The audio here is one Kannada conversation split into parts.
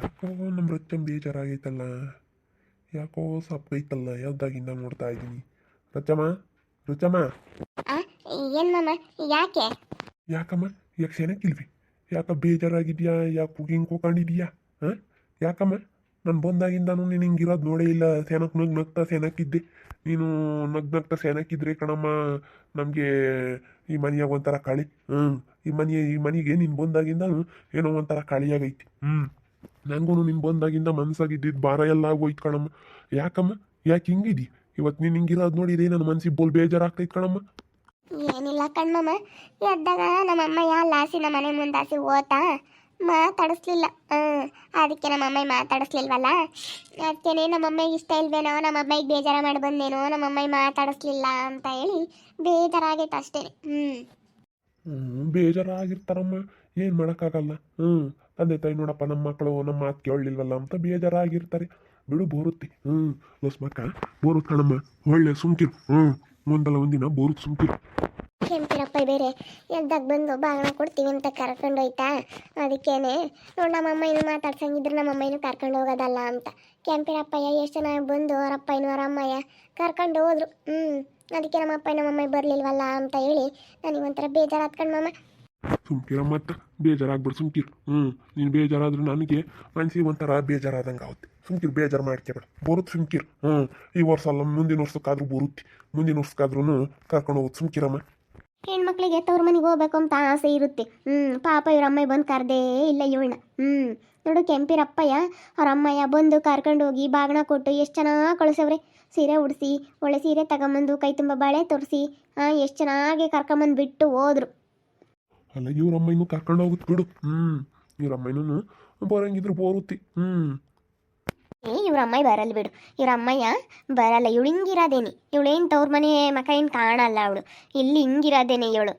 ಯಾಕೋ ನಮ್ಮ ರಚ್ಚಂ ಬೇಜಾರಾಗೈತಲ್ಲ. ಯಾಕೋ ಸಪ್ಪಗೈತಲ್ಲ ಯಾವ್ದಾಗಿಂದ ನೋಡ್ತಾ ಇದ್ದೀನಿ. ರಚ್ಚಮ್ಮ, ರುಚಮ್ಮ. ಆ ಏನು ಮಾಮ? ಯಾಕೆ? ಯಾಕಮ್ಮ, ಯಾಕೆ ಸೆನಕ್ಕಿಲ್ವಿ? ಯಾಕ ಬೇಜಾರಾಗಿದ್ಯಾ? ಯಾಕೆ ಹಿಂಗೆ ಕೂಕೊಂಡಿದ್ಯಾ? ಹಾಂ, ಯಾಕಮ್ಮ? ನಾನು ಬಂದಾಗಿಂದನೂ ನೀನು ಹಿಂಗಿರೋದು ನೋಡೇ ಇಲ್ಲ. ಸೆನಕ್ ನಗ್ತಾ ಸೆನಕ್ಕಿದ್ದೆ. ನೀನು ನಗ್ತಾ ಸೆನಕ್ಕಿದ್ರೆ ಕಣಮ್ಮ ನಮಗೆ ಈ ಮನೆಯಾಗ ಒಂಥರ ಕಾಳಿ. ಈ ಮನೆಗೆ ನೀನು ಬಂದಾಗಿಂದನು ಏನೋ ಒಂಥರ ಕಾಳಿಯಾಗೈತಿ. ನನಗೂ ನೀನು ಬಂದಾಗಿಂದ ಮನ್ಸಾಗಿದ್ದಿದ್ದು ಭಾರ ಎಲ್ಲ ಆಗೋಯ್ತು ಕಣಮ್ಮ. ಯಾಕಮ್ಮ, ಯಾಕೆ ಹಿಂಗಿದಿ? ಇವತ್ತು ನೀನು ಹಿಂಗಿರೋದು ನೋಡಿದೆ ನನ್ನ ಮನ್ಸಿಗೆ ಬೋಲ್ ಬೇಜಾರಾಗ್ತೈತೆ ಕಣಮ್ಮ. ಏನಿಲ್ಲ ಕಣ್ಮಮ್ಮ, ಎದ್ದಾಗ ನಮ್ಮಮ್ಮ ಲಾಸಿ ನಮ್ಮ ಮನೆ ಮುಂದಾಸಿ ಓತಾ ಮಾತಾಡಿಸ್ಲಿಲ್ಲ. ಅದಕ್ಕೆ ನಮ್ಮಮ್ಮ ಮಾತಾಡಿಸ್ಲಿಲ್ವಲ್ಲ, ಅದಕ್ಕೇನೆ ನಮ್ಮಮ್ಮಗೆ ಇಷ್ಟ ಇಲ್ವೇನೋ, ನಮ್ಮಮ್ಮಗೆ ಬೇಜಾರ ಮಾಡಿ ಬಂದೇನೋ, ನಮ್ಮಮ್ಮ ಮಾತಾಡಿಸ್ಲಿಲ್ಲ ಅಂತ ಹೇಳಿ ಬೇಜಾರಾಗೈತೆ ಅಷ್ಟೇ. ಬೇಜಾರಾಗಿರ್ತಾರಮ್ಮ, ಏನು ಮಾಡೋಕ್ಕಾಗಲ್ಲ. ತಂದೆ ತಾಯಿ ನೋಡಪ್ಪ ನಮ್ಮ ಮಕ್ಕಳು ನಮ್ಮ ಮಾತು ಕೇಳಲಿಲ್ವಲ್ಲ ಅಂತ ಬೇಜಾರಾಗಿರ್ತಾರೆ. ಬಿಡು, ಬೋರುತ್ತೆ. ಲಸ್ ಮಕ್ಕ ಬೋರುತ್ ಕಣಮ್ಮ, ಒಳ್ಳೆ ಸುಮ್ಕಿರು. ಒಂದಲ್ಲ ಒಂದಿನ ಬೋರುತ್ ಸುಮ್ಕಿರು. ಕೆಂಪಿರಪ್ಪ ಬೇರೆ ಎದ್ದಾಗ ಬಂದು ಬಾಗಿನ ಕೊಡ್ತೀವಿ ಅಂತ ಕರ್ಕೊಂಡೋಯ್ತಾ, ಅದಕ್ಕೇನೆ ನೋಡಿ ನಮ್ಮಮ್ಮ ಇನ್ನೂ ಮಾತಾಡ್ಸಂಗಿದ್ರು ನಮ್ಮಮ್ಮ ಇನ್ನೂ ಕರ್ಕೊಂಡು ಹೋಗೋದಲ್ಲ ಅಂತ ಕೆಂಪಿರಪ್ಪಯ್ಯ ಎಷ್ಟು ಚೆನ್ನಾಗಿ ಬಂದು ಅವರಪ್ಪಯ್ಯನೂ ಅವರಮ್ಮಯ್ಯ ಕರ್ಕೊಂಡು ಹೋದ್ರು. ಅದಕ್ಕೆ ನಮ್ಮಪ್ಪ ನಮ್ಮಮ್ಮ ಬರಲಿಲ್ವಲ್ಲ ಅಂತ ಹೇಳಿ ನನಗೆ ಒಂಥರ ಬೇಜಾರು ಹತ್ಕೊಂಡ್ಮಮ್ಮ. ಸುಮ್ಕಿರ ಮತ್ತೆ ಬೇಜಾರಾಗ್ಬಿಡು, ಸುಮ್ಕಿರು. ನೀನು ಬೇಜಾರಾದ್ರೂ ನನಗೆ ಮನ್ಸಿಗೆ ಒಂಥರ ಬೇಜಾರಾದಂಗೆ ಆಗುತ್ತೆ. ಸುಮ್ಕಿರು, ಬೇಜಾರು ಮಾಡ್ಕೊಬೇಡ, ಬರುತ್ತೆ ಸುಮ್ಕಿರು. ಈ ವರ್ಷ ಅಲ್ಲ ಮುಂದಿನ ವರ್ಷಕ್ಕಾದ್ರೂ ಬರುತ್ತೆ, ಮುಂದಿನ ವರ್ಷಕ್ಕಾದ್ರೂ ಕರ್ಕೊಂಡು ಹೋಗುತ್ತೆ. ಸುಮ್ಕಿರಮ್ಮ. ಹೆಣ್ಮಕ್ಳಿಗೆ ತವ್ರ ಮನೆಗೆ ಹೋಗ್ಬೇಕು ಅಂತ ಆಸೆ ಇರುತ್ತೆ. ಪಾಪ ಇವ್ರ ಅಮ್ಮ ಬಂದು ಕರ್ದೇ ಇಲ್ಲ ಇವಳನ್ನ. ನೋಡು ಕೆಂಪಿರಪ್ಪಯ್ಯ ಅವ್ರ ಅಮ್ಮಯ್ಯ ಬಂದು ಕರ್ಕೊಂಡು ಹೋಗಿ ಬಾಗಣ ಕೊಟ್ಟು ಎಷ್ಟು ಚೆನ್ನಾಗಿ ಕಳಿಸವ್ರೆ. ಸೀರೆ ಉಡಿಸಿ ಒಳ್ಳೆ ಸೀರೆ ತಗೊಂಬಂದು ಕೈ ತುಂಬ ಬಳೆ ತೋರಿಸಿ ಎಷ್ಟು ಚೆನ್ನಾಗಿ ಕರ್ಕೊಂಬಂದು ಬಿಟ್ಟು ಹೋದ್ರು. ಅಲ್ಲ, ಇವ್ರಮ್ಮ ಇನ್ನೂ ಕರ್ಕೊಂಡು ಹೋಗುತ್ತೆ ಬಿಡು. ಇವ್ರಮ್ಮ ಇನ್ನೂ ಬರಂಗಿದ್ರು ಬೋರುತ್ತೆ. ಇವ್ರ ಅಮ್ಮಯ್ಯ ಬರಲ್ಲ ಬಿಡು, ಇವ್ರ ಅಮ್ಮಯ್ಯ ಬರಲ್ಲ. ಇವಳು ಹಿಂಗಿರೋದೇನೆ, ಇವಳೇನು ತವ್ರ ಮನೆ ಮಕ ಏನು ಕಾಣಲ್ಲ. ಅವಳು ಇಲ್ಲಿ ಹಿಂಗಿರೋದೇನೆ ಇವಳು.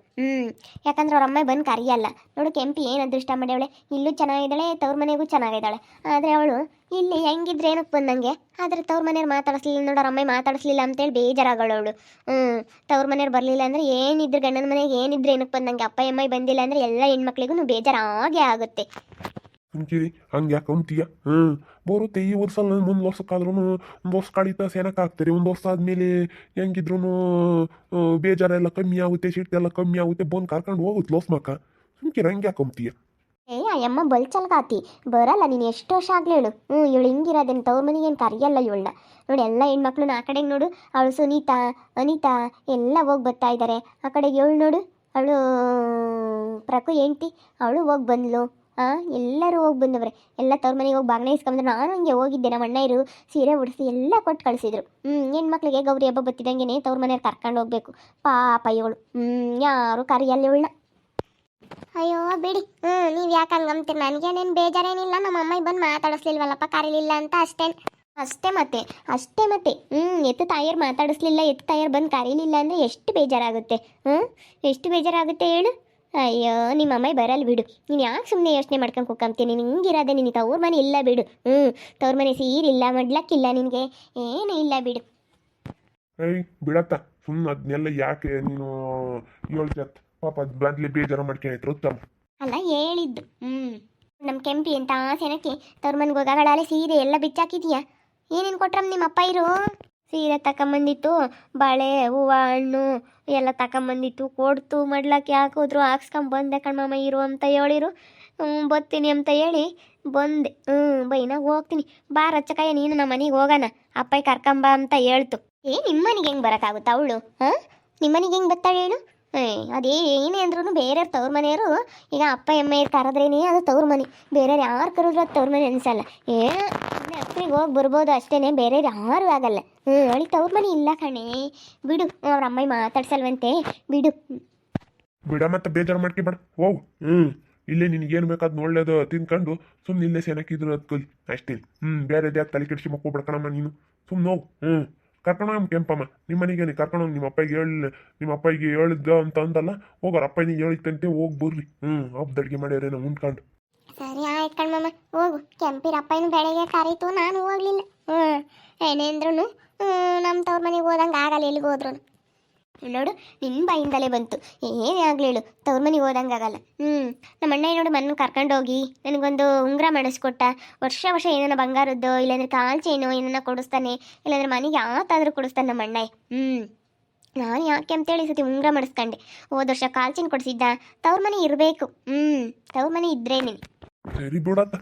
ಯಾಕಂದ್ರೆ ಅವ್ರ ಅಮ್ಮ ಬಂದು ಕರಿಯಲ್ಲ. ನೋಡು ಕೆಂಪಿ ಏನು ಅದೃಷ್ಟ ಮಾಡ್ಯವಳೆ, ಇಲ್ಲೂ ಚೆನ್ನಾಗಿದ್ದಾಳೆ, ತವ್ರ ಮನೆಗೂ ಚೆನ್ನಾಗಿದ್ದಾಳೆ. ಆದರೆ ಅವಳು ಇಲ್ಲಿ ಹೆಂಗಿದ್ರೆ ಏನಕ್ಕೆ ಬಂದಂಗೆ, ಆದರೆ ತವ್ರ ಮನೆಯವ್ರು ಮಾತಾಡಿಸ್ಲಿಲ್ಲ ನೋಡು, ಅವ್ರ ಅಮ್ಮ ಮಾತಾಡಿಸ್ಲಿಲ್ಲ ಅಂತೇಳಿ ಬೇಜಾರಾಗಳು ಅವಳು. ತವ್ರ ಮನೆಯವ್ರು ಬರಲಿಲ್ಲ ಅಂದರೆ ಏನಿದ್ರು ಗಂಡನ ಮನೆಗೆ ಏನಿದ್ರೆ ಏನಕ್ಕೆ ಬಂದಂಗೆ, ಅಪ್ಪ ಅಮ್ಮ ಬಂದಿಲ್ಲ ಅಂದರೆ ಎಲ್ಲ ಹೆಣ್ಮಕ್ಳಿಗೂ ಬೇಜಾರಾಗೇ ಆಗುತ್ತೆ. ಸುಮ್ಕಿರಿ, ಹಂಗೆ ಯಾಕೆ ಅಂತೀಯ? ಬರುತ್ತೆ. ಈ ವರ್ಷ ಮುಂದೆ ವರ್ಷಕ್ಕಾದ್ರೂ ಒಂದು ವರ್ಷ ಕಳೀತಾ ಸೇನಕ್ಕೆ ಹಾಕ್ತಾರೆ. ಒಂದು ವರ್ಷ ಆದಮೇಲೆ ಹೆಂಗಿದ್ರು ಬೇಜಾರೆಲ್ಲ ಕಮ್ಮಿ ಆಗುತ್ತೆ, ಸಿಟ್ಟೆಲ್ಲ ಕಮ್ಮಿ ಆಗುತ್ತೆ, ಬಂದು ಕರ್ಕೊಂಡು ಹೋಗುತ್ತೆ ಲೋಸ್ ಮಕ್ಕ. ಸುಮ್ಕಿರ, ಹಂಗೆ ಯಾಕೆ ಅಂತೀಯ? ಅಯ್ಯಮ್ಮ ಬಲ್ಚಲ್ಗಾತಿ ಬರಲ್ಲ. ನೀನು ಎಷ್ಟು ವರ್ಷ ಆಗ್ಲಿ ಹೇಳು. ಇವಳು ಹಿಂಗಿರೋದೇನು ತವ್ರ ಮನೆಗೆ ಏನು ಕರಿಯಲ್ಲ ಇವಳನ್ನ. ನೋಡಿ ಎಲ್ಲ ಹೆಣ್ಮಕ್ಳು ಆ ಕಡೆಗೆ ನೋಡು, ಅವಳು ಸುನೀತಾ ಅನಿತಾ ಎಲ್ಲ ಹೋಗಿ ಬರ್ತಾ ಇದ್ದಾರೆ. ಆ ಕಡೆಗೆ ಇವಳು ನೋಡು, ಅವಳು ಪ್ರಕು ಹೆಂಡ್ತಿ, ಅವಳು ಹೋಗಿ ಬಂದ್ಲು. ಎಲ್ಲರೂ ಹೋಗಿ ಬಂದವ್ರೆ. ಎಲ್ಲ ತವ್ರ ಮನೆಗೆ ಹೋಗಿ ಬಾಗ್ನ ಇಸ್ಕೊಂಡ್ರೆ ನಾನು ಹಂಗೆ ಹೋಗಿದ್ದೆ. ನಮ್ಮ ಅಣ್ಣಯ್ಯರು ಸೀರೆ ಉಡಿಸಿ ಎಲ್ಲ ಕೊಟ್ಟು ಕಳಿಸಿದ್ರು. ಹೆಣ್ಮಕ್ಳಿಗೆ ಗೌರಿ ಹಬ್ಬ ಬತ್ತಿದಂಗೆ ತವ್ರ ಮನೆಯವ್ರು ಕರ್ಕೊಂಡು ಹೋಗ್ಬೇಕು. ಪಾಪ ಇವಳು ಯಾರು ಕರಿಯಲ್ಲ ಇವಳನ್ನ. ಅಯ್ಯೋ ಬಿಡಿ, ನೀವು ಯಾಕೆ ಹಂಗಂತೀರಿ? ನನಗೇನೇನು ಬೇಜಾರೇನಿಲ್ಲ. ನಮ್ಮ ಅಮ್ಮ ಬಂದು ಮಾತಾಡಿಸ್ಲಿಲ್ವಲ್ಲಪ್ಪ, ಕರೀಲಿಲ್ಲ ಅಂತ ಅಷ್ಟೇ ಮತ್ತೆ. ಎತ್ತು ತಾಯಿಯರು ಮಾತಾಡಿಸ್ಲಿಲ್ಲ, ಎತ್ತು ತಾಯಿಯರು ಬಂದು ಕರೀಲಿಲ್ಲ ಅಂದರೆ ಎಷ್ಟು ಬೇಜಾರಾಗುತ್ತೆ. ಎಷ್ಟು ಬೇಜಾರಾಗುತ್ತೆ ಹೇಳು. ಅಯ್ಯೋ, ನಿಮ್ಮ ಅಮ್ಮ ಬರಲ್ಲ ಬಿಡು. ನೀನು ಯಾಕೆ ಸುಮ್ಮನೆ ಯೋಚನೆ ಮಾಡ್ಕೊಂಡು ಕೂಕಂತೀನಿ? ನೀನು ಹಿಂಗಿರೋದೆ, ನೀನು ತವ್ರ ಮನೆ ಇಲ್ಲ ಬಿಡು. ತವ್ರ ಮನೆ ಸೀರಿಲ್ಲ, ಮಡ್ಲಕ್ಕಿಲ್ಲ, ನಿನಗೆ ಏನೂ ಇಲ್ಲ ಬಿಡು. ಬಿಡತ್ತ ಸುಮ್ಮನೆ ಅದನ್ನೆಲ್ಲ ಯಾಕೆ ನೀನು ಹೇಳ್ತತ್? ಪಾಪ ಅದು ಬಂದ್ಲೆ ಬೇಜಾರು ಮಾಡ್ಕೊಂಡೈತ್ರು ಉತ್ತಮ. ಅಲ್ಲ ಹೇಳಿದ್ದು. ನಮ್ಮ ಕೆಂಪಿ ಅಂತ ಸೆನಕ್ಕೆ ತವ್ರ ಮನೆಗೆ ಹೋಗಾಗಳಾಲೆ ಸೀರೆ ಎಲ್ಲ ಬಿಚ್ಚಾಕಿದೀಯಾ? ಏನೇನು ಕೊಟ್ರಮ್ಮ ನಿಮ್ಮ ಅಪ್ಪ ಇರು? ಸೀರೆ ತಗೊಂಬಂದಿತ್ತು, ಬಾಳೆ ಹೂವು ಹಣ್ಣು ಎಲ್ಲ ತಗೊಂಬಂದಿತ್ತು, ಕೊಡ್ತು. ಮಡ್ಲಕ್ಕೆ ಹಾಕಿದ್ರು, ಹಾಕ್ಸ್ಕೊಂಬಂದೆ ಕಣ್ಮಮ್ಮ ಇರು ಅಂತ ಹೇಳಿರು. ಬರ್ತೀನಿ ಅಂತ ಹೇಳಿ ಬಂದೆ. ಬೈನಾಗ ಹೋಗ್ತೀನಿ. ಬಾ ರಚ್ಚಕಾಯ, ನೀನು ನಮ್ಮ ಮನೆಗೆ ಹೋಗೋಣ, ಅಪ್ಪ ಕರ್ಕೊಂಬ ಅಂತ ಹೇಳ್ತು. ನಿಮ್ಮ ಮನೆಗೆ ಹೆಂಗೆ ಬರೋಕ್ಕಾಗುತ್ತಾ ಅವಳು? ನಿಮ್ಮ ಮನೆಗೆ ಹೆಂಗೆ ಬರ್ತಾಳೆ ಹೇಳು? ಅದೇ ಏನೇ ಅಂದ್ರೂ ಬೇರೆಯವ್ರು ತವ್ರ ಮನೆಯವರು, ಈಗ ಅಪ್ಪ ಎಮ್ಮೆಯರು ಕರೆದ್ರೇನೆ ಅದು ತವ್ರ ಮನೆ. ಬೇರೆಯವ್ರು ಯಾರು ಕರೆದ್ರು ಅದು ತವ್ರ ಮನೆ ಅನ್ಸಲ್ಲ. ಏನೋ ಅಪ್ಪನಿಗೆ ಹೋಗಿ ಬರ್ಬೋದು ಅಷ್ಟೇ, ಬೇರೆಯವ್ರು ಯಾರೂ ಆಗಲ್ಲ. ಅವಳಿಗೆ ತವ್ರ ಮನೆ ಇಲ್ಲ ಕಣೆ. ಬಿಡು, ಅವ್ರ ಅಮ್ಮ ಮಾತಾಡ್ಸಲ್ವಂತೆ, ಬಿಡು. ಬಿಡ, ಮತ್ತೆ ಬೇಜಾರು ಮಾಡ್ಕೊಬೇಡ, ಹೋಗು. ಇಲ್ಲೇ ನಿನಗೇನು ಬೇಕಾದ್ ಒಳ್ಳೇದು ತಿನ್ಕೊಂಡು ಸುಮ್ಮನೆ ಇಲ್ಲೇ ಸೆನಕ್ಕಿದ್ರು ಅದು ಕಲಿ ಅಷ್ಟೇ. ಬೇರೆದು ಯಾಕೆ ತಲೆ ಕೆಡಿಸಿ ಮಕ್ಕೋಬೇಡ ಕಣಮ್ಮ ನೀನು. ಸುಮ್ಮನೆ ಹೋಗು. ಕರ್ಕೊಂಡೋಗಿ ಕೆಂಪಮ್ಮ ನಿಮ್ಮ ಮನೆಗೇನೆ ಕರ್ಕೊಂಡೋಗಿ. ನಿಮ್ಮ ಅಪ್ಪಗೆ ಹೇಳಿದ್ದ ಅಂತ ಅಂದಲ್ಲ, ಹೋಗೋರು ಅಪ್ಪನಿಗೆ ಹೇಳಿತ್ತಂತೆ, ಹೋಗಿ ಬರ್ರಿ. ಹಬ್ಬದ ಅಡುಗೆ ಮಾಡ್ಯಾರೇನೋ ಉಂಡ್ಕೊಂಡು. ಸರಿ ಆಯ್ತು ಕಣ್ಮಮ್ಮ, ಹೋಗು. ಕೆಂಪಿರಪ್ಪನ ಬೆಳಗ್ಗೆ ಕರೀತು, ನಾನು ಹೋಗ್ಲಿಲ್ಲ. ಏನೇ ಅಂದ್ರೂ ನಮ್ಮ ತವ್ರ ಮನೆಗೆ ಹೋದಂಗೆ ಆಗಲ್ಲ ಎಲ್ಲಿಗೆ ಹೋದ್ರು. ನೋಡು ನಿನ್ನ ಬಾಯಿಂದಲೇ ಬಂತು. ಏನೇ ಆಗಲಿ ಹೇಳು ತವ್ರ ಮನೆಗೆ ಹೋದಂಗಾಗಲ್ಲ. ನಮ್ಮ ಅಣ್ಣ ನೋಡು ಮಣ್ಣು ಕರ್ಕೊಂಡೋಗಿ ನನಗೊಂದು ಉಂಗುರ ಮಾಡಿಸ್ಕೊಟ್ಟ. ವರ್ಷ ವರ್ಷ ಏನಾರ ಬಂಗಾರದ್ದು ಇಲ್ಲಾಂದ್ರೆ ಕಾಲ್ ಚೈನು ಏನನ್ನ ಕೊಡಿಸ್ತಾನೆ, ಇಲ್ಲಾಂದ್ರೆ ಮನೆಗೆ ಯಾವತ್ತಾದರೂ ಕೊಡಿಸ್ತಾನೆ ನಮ್ಮ ಅಣ್ಣ. ನಾನು ಯಾಕೆ ಅಂತೇಳಿ ಸತಿ ಉಂಗುರ ಮಾಡಿಸ್ಕೊಂಡೆ. ಹೋದ ವರ್ಷ ಕಾಲ್ ಚೈನ್ ಕೊಡಿಸಿದ್ದ. ತವ್ರ ಮನೆ ಇರಬೇಕು. ತವ್ರ ಮನೆ ಇದ್ರೇನೆ. ಸರಿ ಬಿಡತ್ತ.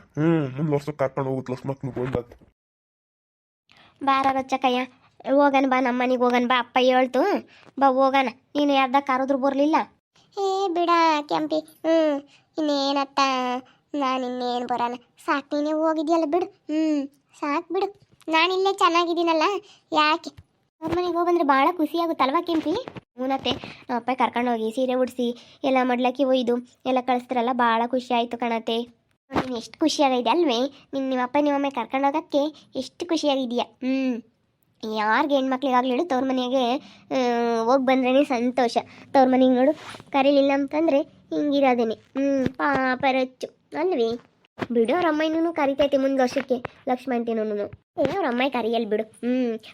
ಮುಂದೆ ವರ್ಷ ಕರ್ಕೊಂಡು ಹೋಗುತ್ತೆ ಲಸ್ ಮಕ್ಳು ಬಂದತ್. ಬಾರ ರೊಚ್ಚಕ್ಕಯ್ಯ ಹೋಗಣ ಬಾ, ನಮ್ಮ ಮನೆಗೆ ಹೋಗಣ ಬಾ. ಅಪ್ಪ ಹೇಳ್ತು ಬಾ ಹೋಗಣ. ನೀನು ಯಾರ್ದಾಗ ಕರೆದ್ರು ಬರಲಿಲ್ಲ. ಬಿಡ ಕೆಂಪಿ. ಇನ್ನೇನತ್ತ, ನಾನು ಇನ್ನೇನು ಬರೋಣ. ಸಾಕು, ನೀನೇ ಹೋಗಿದ್ಯಲ್ಲ ಬಿಡು. ಸಾಕು ಬಿಡು, ನಾನಿಲ್ಲೇ ಚೆನ್ನಾಗಿದ್ದೀನಲ್ಲ. ಯಾಕೆ ಅವ್ರ ಮನೆಗೆ ಹೋಗಂದ್ರೆ ಭಾಳ ಖುಷಿ ಆಗುತ್ತಲ್ವಾ ಕೆಂಪಿ? ಹೂನತ್ತೆ, ನಮ್ಮ ಅಪ್ಪ ಕರ್ಕೊಂಡೋಗಿ ಸೀರೆ ಉಡಿಸಿ ಎಲ್ಲ ಮಡ್ಲಕ್ಕಿ ಒಯ್ದು ಎಲ್ಲ ಕಳಿಸ್ತಾರಲ್ಲ, ಭಾಳ ಖುಷಿ ಆಯಿತು ಕಣತ್ತೆ. ನೀನು ಎಷ್ಟು ಖುಷಿಯಾಗಿದೆ ಅಲ್ವೇ? ನಿಮ್ಮಪ್ಪ ನಿಮ್ಮಮ್ಮ ಕರ್ಕೊಂಡೋಗಕ್ಕೆ ಎಷ್ಟು ಖುಷಿಯಾಗಿದೆಯಾ. ಯಾರಿಗೆ ಹೆಣ್ಮಕ್ಳಿಗಾಗ್ಲಿ ಹೇಳು ತವ್ರ ಮನೆಗೆ ಹೋಗಿ ಬಂದ್ರೇ ಸಂತೋಷ. ತವ್ರ ಮನೆಗೆ ನೋಡು ಕರೀಲಿಲ್ಲ ಅಂತಂದರೆ ಹಿಂಗಿರೋದೇನೆ. ಪಾಪ ರಚ್ಚು ಅಲ್ವೇ? ಬಿಡು, ಅವ್ರ ಅಮ್ಮನೂ ಕರಿತೈತೆ ಮುಂದೆ ವರ್ಷಕ್ಕೆ ಲಕ್ಷ್ಮಂತಿನೂ. ಅವ್ರ ಅಮ್ಮ ಕರಿಯಲ್ ಬಿಡು.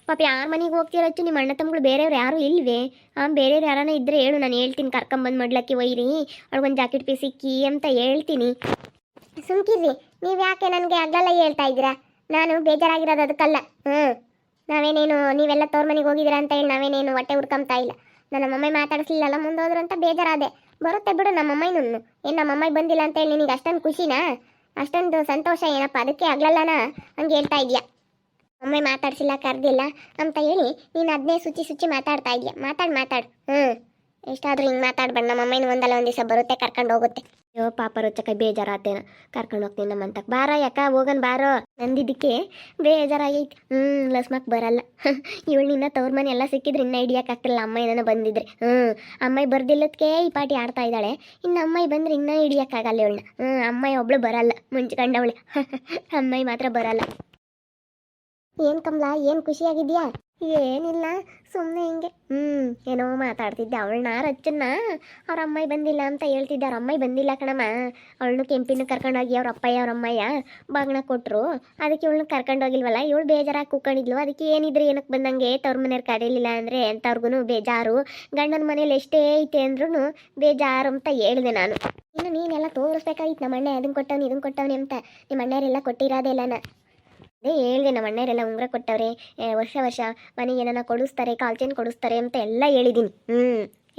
ಪಾಪ ಯಾರ ಮನೆಗೆ ಹೋಗ್ತಿರಚ್ಚು? ನಿಮ್ಮ ಅಣ್ಣ ತಮ್ಮಗಳು ಬೇರೆಯವ್ರು ಯಾರೂ ಇಲ್ವೇ? ಬೇರೆಯವ್ರು ಯಾರನ್ನ ಇದ್ದರೆ ಹೇಳು, ನಾನು ಹೇಳ್ತೀನಿ ಕರ್ಕೊಂಬಂದು ಮಾಡ್ಲಕ್ಕೆ ಒಯ್ಯಿರಿ, ಅವ್ರಿಗೊಂದು ಜಾಕೆಟ್ ಪೀಸ್ ಸಿಕ್ಕಿ ಅಂತ ಹೇಳ್ತೀನಿ. ಸುಮ್ಕಿರ್ರಿ, ನೀವು ಯಾಕೆ ನನಗೆ ಅಗ್ಲೆಲ್ಲ ಹೇಳ್ತಾ ಇದ್ದೀರಾ? ನಾನು ಬೇಜಾರಾಗಿರೋದು ಅದಕ್ಕಲ್ಲ. ನಾವೇನೇನು ನೀವೆಲ್ಲ ತವ್ರ ಮನೆಗೆ ಹೋಗಿದ್ದೀರಾ ಅಂತ ಹೇಳಿ ನಾವೇನೇನು ಹೊಟ್ಟೆ ಹುಡ್ಕೊಂತಾ ಇಲ್ಲ. ನನ್ನ ಅಮ್ಮ ಮಾತಾಡಿಸ್ಲಿಲ್ಲಲ್ಲ, ಮುಂದೋದ್ರು ಅಂತ ಬೇಜಾರಾದೆ. ಬರುತ್ತೆ ಬಿಡು ನಮ್ಮಮ್ಮನೂ. ಏನು ನಮ್ಮಮ್ಮ ಬಂದಿಲ್ಲ ಅಂತ ಹೇಳಿ ನಿನಗೆ ಅಷ್ಟೊಂದು ಖುಷಿನಾ? ಅಷ್ಟೊಂದು ಸಂತೋಷ ಏನಪ್ಪ? ಅದಕ್ಕೆ ಆಗ್ಲಲ್ಲನ ಹಂಗೆ ಹೇಳ್ತಾ ಇದೆಯಾ? ಅಮ್ಮ ಮಾತಾಡ್ಸಿಲ್ಲ ಕರೆದಿಲ್ಲ ಅಂತ ಹೇಳಿ ನೀನು ಅದನ್ನೇ ಸುಚ್ಚಿ ಮಾತಾಡ್ತಾ ಇದೆಯಾ? ಮಾತಾಡು. ಎಷ್ಟಾದರೂ ಹಿಂಗೆ ಮಾತಾಡ್ಬೇಡ. ನಮ್ಮ ಅಮ್ಮನ ಒಂದಲ್ಲ ಒಂದು ದಿವಸ ಬರುತ್ತೆ, ಕರ್ಕೊಂಡು ಹೋಗುತ್ತೆ. ಅಯ್ಯೋ ಪಾಪ ರೊಚ್ಚಕ್ಕ ಬೇಜಾರಾತೇನ. ಕರ್ಕೊಂಡು ಹೋಗ್ತೀನಿ ನಮ್ಮಂತಕ್ಕೆ. ಬಾರ ಯಾಕ ಹೋಗನ್ ಬಾರೋ. ನಂದಿದ್ದಕ್ಕೆ ಬೇಜಾರಾಗೈತಿ. ಲಸ್ಮಕ್ ಬರಲ್ಲ. ಇವಳು ನಿನ್ನ ತವ್ರ ಮನೆ ಎಲ್ಲ ಸಿಕ್ಕಿದ್ರೆ ಇನ್ನ ಹಿಡಿಯೋಕ್ಕಾಗ್ತಿಲ್ಲ. ಅಮ್ಮ ಏನಾನ ಬಂದಿದ್ರೆ. ಅಮ್ಮಾಯಿ ಬರ್ದಿಲ್ಲದಕ್ಕೆ ಈ ಪಾಟಿ ಆಡ್ತಾ ಇದ್ದಾಳೆ. ಇನ್ನು ಅಮ್ಮಾಯಿ ಬಂದ್ರೆ ಇನ್ನೂ ಹಿಡಿಯೋಕ್ಕಾಗಲ್ಲ ಇವಳನ್ನ. ಅಮ್ಮಾಯಿ ಒಬ್ಳು ಬರಲ್ಲ, ಮುಂಚ್ಕೊಂಡವಳೆ. ಅಮ್ಮಾಯಿ ಮಾತ್ರ ಬರಲ್ಲ. ಏನು ಕಮಲಾ, ಏನು ಖುಷಿಯಾಗಿದ್ಯಾ? ಏನಿಲ್ಲ, ಸುಮ್ಮನೆ ಹಿಂಗೆ ಏನೋ ಮಾತಾಡ್ತಿದ್ದೆ. ಅವಳನ್ನ ರಚ್ಚನ್ನ ಅವ್ರ ಅಮ್ಮಾಯಿ ಬಂದಿಲ್ಲ ಅಂತ ಹೇಳ್ತಿದ್ದೆ. ಅವ್ರ ಅಮ್ಮಾಯಿ ಬಂದಿಲ್ಲ ಕಣಮ್ಮ. ಅವಳನ್ನು ಕೆಂಪಿನ ಕರ್ಕೊಂಡೋಗಿ ಅವ್ರ ಅಮ್ಮಯ್ಯ ಬಾಗ್ನ ಕೊಟ್ಟರು. ಅದಕ್ಕೆ ಇವಳನ್ನ ಕರ್ಕೊಂಡೋಗಿಲ್ವಲ್ಲ, ಇವಳು ಬೇಜಾರಾಗಿ ಕೂಕೊಂಡಿದ್ಲು. ಅದಕ್ಕೆ ಏನಿದ್ರೆ ಏನಕ್ಕೆ ಬಂದಂಗೆ ತವ್ರ ಮನೆಯವ್ರು ಕರೀಲಿಲ್ಲ ಅಂದರೆ ಎಂಥವ್ರಿಗೂ ಬೇಜಾರು. ಗಂಡನ ಮನೇಲಿ ಎಷ್ಟೇ ಐತೆ ಅಂದ್ರೂ ಬೇಜಾರು ಅಂತ ಹೇಳಿದೆ ನಾನು. ಇನ್ನು ನೀನೆಲ್ಲ ತೋರಿಸ್ಬೇಕಾಗಿತ್ತು. ನಮ್ಮ ಅಣ್ಣ ಅದನ್ನು ಕೊಟ್ಟವನಿ ಇದನ್ನು ಕೊಟ್ಟವನಿ ಅಂತ. ನಿಮ್ಮ ಅಣ್ಣವರೆಲ್ಲ ಕೊಟ್ಟಿರೋದೇ ಇಲ್ಲನ. ಅದೇ ಹೇಳಿದೆ, ನಮ್ಮ ಅಣ್ಣರೆಲ್ಲ ಉಂಗುರ ಕೊಟ್ಟವ್ರೆ, ವರ್ಷ ಮನೆಗೆ ಏನಾನ ಕೊಡಿಸ್ತಾರೆ, ಕಾಲ್ ಚೈನ್ ಕೊಡಿಸ್ತಾರೆ ಅಂತ ಎಲ್ಲ ಹೇಳಿದ್ದೀನಿ.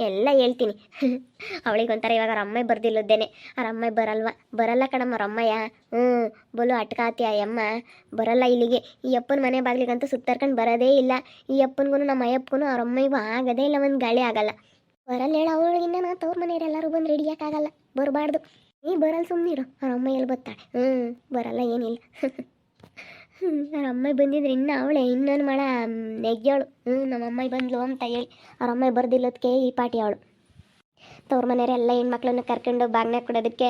ಎಲ್ಲ ಹೇಳ್ತೀನಿ. ಅವಳಿಗೊಂಥರ ಇವಾಗ ಅವ್ರ ಅಮ್ಮ ಬರ್ದಿಲ್ಲದ್ದೇನೆ. ಅವ್ರ ಅಮ್ಮ ಬರಲ್ಲ ಕಣಮ್ಮ ಅವ್ರ ಅಮ್ಮಯ್ಯ. ಬೋಲು ಅಟ್ಕಾತಿ ಅಮ್ಮ ಬರಲ್ಲ ಇಲ್ಲಿಗೆ. ಈ ಅಪ್ಪನ ಮನೆ ಬಾಗ್ಲಿಗಂತೂ ಸುತ್ತರ್ಕೊಂಡು ಬರೋದೇ ಇಲ್ಲ. ಈ ಅಪ್ಪನಿಗೂ ನಮ್ಮ ಅಯ್ಯಪ್ಪಗೂ ಅವ್ರ ಅಮ್ಮಗೂ ಆಗೋದೇ ಇಲ್ಲ, ಒಂದು ಗಾಳಿ ಆಗಲ್ಲ. ಬರಲ್ಲ ಹೇಳ ಅವಳಿಗಿನ್ನ ನಾ ತವ್ರ ಮನೆಯವರೆಲ್ಲರೂ ಬಂದು ರೆಡಿಯಾಕಾಗಲ್ಲ, ಬರಬಾರ್ದು. ನೀ ಬರಲ್ಲ ಸುಮ್ಮನಿರು. ಅವ್ರ ಅಮ್ಮ ಎಲ್ಲಿ ಬರ್ತಾಳೆ? ಬರಲ್ಲ, ಏನಿಲ್ಲ. ಅವ್ರ ಅಮ್ಮ ಬಂದಿದ್ರೆ ಇನ್ನು ಅವಳೆ ಇನ್ನೊಂದು ಮಳ ನೆಗ್ಯೋಳು. ನಮ್ಮ ಅಮ್ಮ ಬಂದ್ಲು ಅಂತ ಹೇಳಿ ಅವ್ರ ಅಮ್ಮ ಬರ್ದಿಲ್ಲದಕ್ಕೆ ಈ ಪಾಟಿ ಅವಳು. ತವ್ರ ಮನೆಯವರೆಲ್ಲ ಹೆಣ್ಮಕ್ಳನ್ನ ಕರ್ಕೊಂಡು ಬಾಗ್ನ ಕೊಡೋದಕ್ಕೆ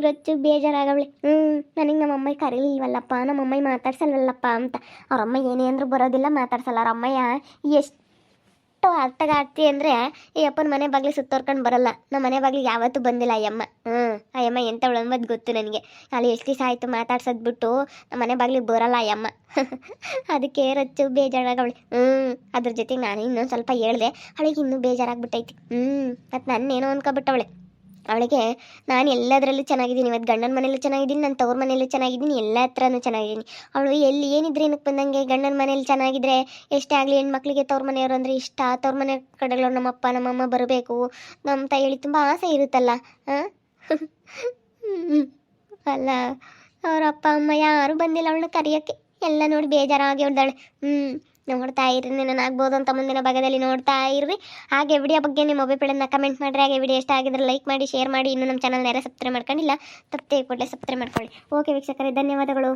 ರೊಚ್ಚು ಬೇಜಾರಾಗವಳೆ. ನನಗೆ ನಮ್ಮ ಅಮ್ಮ ಕರೀಲಿಲ್ವಲ್ಲಪ್ಪ, ನಮ್ಮ ಅಮ್ಮ ಮಾತಾಡ್ಸಲ್ವಲ್ಲಪ್ಪ ಅಂತ. ಅವ್ರ ಅಮ್ಮ ಏನೇ ಅಂದರೂ ಬರೋದಿಲ್ಲ, ಮಾತಾಡ್ಸಲ್ಲ. ಅವ್ರ ಅಮ್ಮಯ್ಯ ಎಷ್ಟು ಅರ್ಥಗಾಡ್ತಿ ಅಂದರೆ ಈ ಅಪ್ಪನ ಮನೆ ಬಾಗ್ಲಿ ಸುತ್ತೋರ್ಕೊಂಡು ಬರಲ್ಲ. ನಮ್ಮ ಮನೆ ಬಾಗ್ಲಿಗೆ ಯಾವತ್ತೂ ಬಂದಿಲ್ಲ ಅಯ್ಯಮ್ಮ. ಅಯ್ಯಮ್ಮ ಎಂಥವಳು ಅಂಬದು ಗೊತ್ತು ನನಗೆ. ಅಲ್ಲಿ ಎಷ್ಟು ದಿವಸ ಆಯಿತು ಮಾತಾಡ್ಸೋದು ಬಿಟ್ಟು ನಮ್ಮ ಮನೆ ಬಾಗ್ಲಿಗೆ ಬರಲ್ಲ ಅಯ್ಯಮ್ಮ. ಅದಕ್ಕೆ ರಚ್ಚು ಬೇಜಾರಾಗವಳೆ. ಅದ್ರ ಜೊತೆಗೆ ನಾನು ಇನ್ನೊಂದು ಸ್ವಲ್ಪ ಹೇಳಿದೆ, ಅವಳಿಗೆ ಇನ್ನೂ ಬೇಜಾರಾಗ್ಬಿಟ್ಟೈತಿ. ಮತ್ತು ನನ್ನೇನೋ ಅಂದ್ಕೊಬಿಟ್ಟವಳೆ. ಅವಳಿಗೆ ನಾನು ಎಲ್ಲದರಲ್ಲೂ ಚೆನ್ನಾಗಿದ್ದೀನಿ. ಇವತ್ತು ಗಂಡನ ಮನೇಲೂ ಚೆನ್ನಾಗಿದ್ದೀನಿ, ನನ್ನ ತವ್ರ ಮನೇಲೂ ಚೆನ್ನಾಗಿದ್ದೀನಿ, ಎಲ್ಲ ಹತ್ರನೂ ಚೆನ್ನಾಗಿದ್ದೀನಿ. ಅವಳು ಎಲ್ಲಿ ಏನಿದ್ರೆ ಏನಕ್ಕೆ ಬಂದಂಗೆ ಗಂಡನ ಮನೇಲಿ ಚೆನ್ನಾಗಿದ್ರೆ ಎಷ್ಟೇ ಆಗಲಿ ಹೆಣ್ಮಕ್ಳಿಗೆ ತವ್ರ ಮನೆಯವರು ಅಂದರೆ ಇಷ್ಟ. ತವ್ರ ಮನೆ ಕಡೆಗಳು ನಮ್ಮಪ್ಪ ನಮ್ಮಮ್ಮ ಬರಬೇಕು ನಮ್ಮ ಹೇಳಿ ತುಂಬ ಆಸೆ ಇರುತ್ತಲ್ಲ. ಅಲ್ಲ, ಅವ್ರ ಅಪ್ಪ ಅಮ್ಮ ಯಾರು ಬಂದಿಲ್ಲ ಅವಳನ್ನ ಕರೆಯೋಕ್ಕೆ. ಎಲ್ಲ ನೋಡಿ ಬೇಜಾರಾಗಿ ಹೊಡ್ದಾಳೆ. ನೋಡ್ತಾ ಇರ್ರಿ, ಆಗ್ಬೋದು ಅಂತ ಮುಂದಿನ ಭಾಗದಲ್ಲಿ ನೋಡ್ತಾ ಇರ್ರಿ. ಹಾಗೆ ವಿಡಿಯೋ ಬಗ್ಗೆ ನಿಮ್ಮ ಅಭಿಪ್ರಾಯನ ಕಮೆಂಟ್ ಮಾಡಿರಿ. ಹಾಗೆ ವಿಡಿಯೋ ಇಷ್ಟ ಆಗಿದ್ರೆ ಲೈಕ್ ಮಾಡಿ, ಶೇರ್ ಮಾಡಿ. ಇನ್ನೂ ನಮ್ಮ ಚಾನಲ್ನ ಯಾರು ಸಬ್ಸ್ಕ್ರೈಬ್ ಮಾಡ್ಕೊಂಡಿಲ್ಲ ತಪ್ಪದೆ ಕೂಡಲೇ ಸಬ್ಸ್ಕ್ರೈಬ್ ಮಾಡ್ಕೊಳ್ಳಿ. ಓಕೆ ವೀಕ್ಷಕರೇ, ಧನ್ಯವಾದಗಳು.